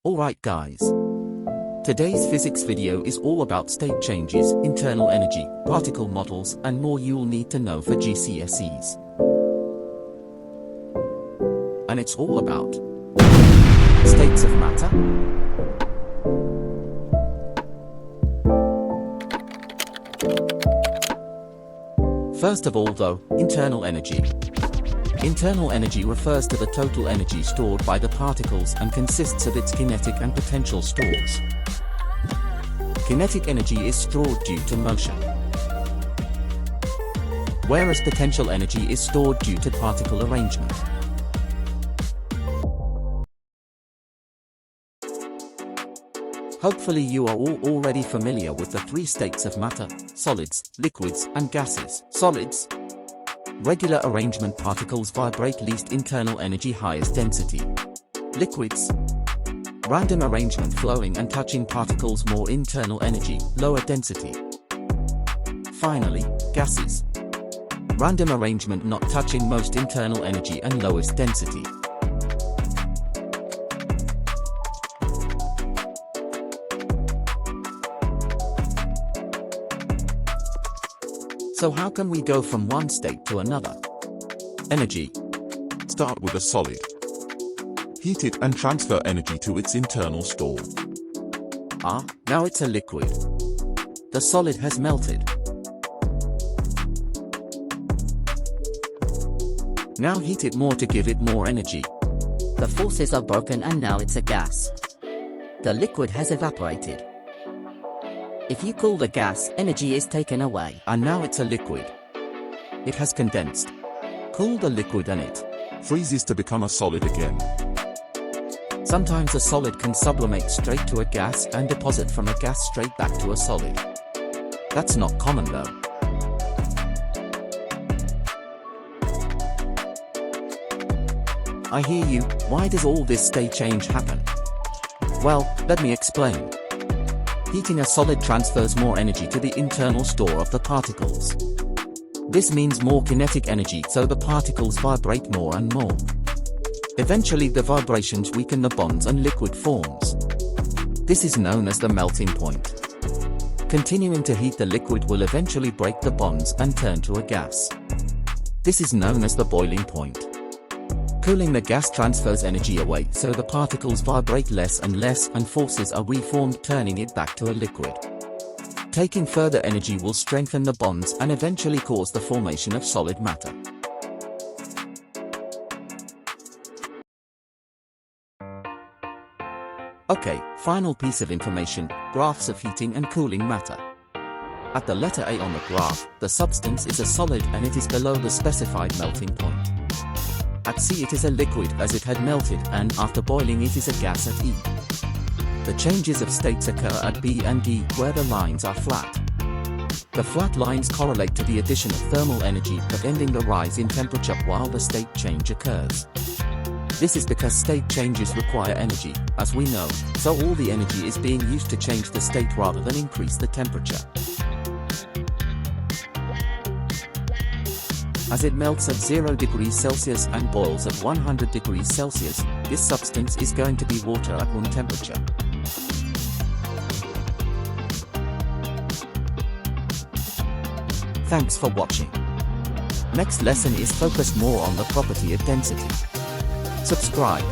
Alright guys. Today's physics video is all about state changes, internal energy, particle models, and more you'll need to know for GCSEs. And it's all about states of matter. First of all though, internal energy. Internal energy refers to the total energy stored by the particles and consists of its kinetic and potential stores. Kinetic energy is stored due to motion, whereas potential energy is stored due to particle arrangement. Hopefully you are all already familiar with the three states of matter: solids, liquids, and gases. Solids. Regular arrangement particles vibrate, least internal energy, highest density. Liquids. Random arrangement, flowing and touching particles, more internal energy, lower density. Finally, gases. Random arrangement, not touching, most internal energy and lowest density. So how can we go from one state to another? Energy. Start with a solid. Heat it and transfer energy to its internal store. Now it's a liquid. The solid has melted. Now heat it more to give it more energy. The forces are broken and now it's a gas. The liquid has evaporated. If you cool the gas, energy is taken away. And now it's a liquid. It has condensed. Cool the liquid and it freezes to become a solid again. Sometimes a solid can sublimate straight to a gas and deposit from a gas straight back to a solid. That's not common though. I hear you, why does all this state change happen? Well, let me explain. Heating a solid transfers more energy to the internal store of the particles. This means more kinetic energy, so the particles vibrate more and more. Eventually the vibrations weaken the bonds and liquid forms. This is known as the melting point. Continuing to heat the liquid will eventually break the bonds and turn to a gas. This is known as the boiling point. Cooling the gas transfers energy away, so the particles vibrate less and less and forces are reformed, turning it back to a liquid. Taking further energy will strengthen the bonds and eventually cause the formation of solid matter. Okay, final piece of information, graphs of heating and cooling matter. At the letter A on the graph, the substance is a solid and it is below the specified melting point. At C it is a liquid as it had melted, and after boiling it is a gas at E. The changes of states occur at B and D, where the lines are flat. The flat lines correlate to the addition of thermal energy but ending the rise in temperature while the state change occurs. This is because state changes require energy, as we know, so all the energy is being used to change the state rather than increase the temperature. As it melts at 0 degrees Celsius and boils at 100 degrees Celsius, this substance is going to be water at room temperature. Thanks for watching. Next lesson is focused more on the property of density. Subscribe.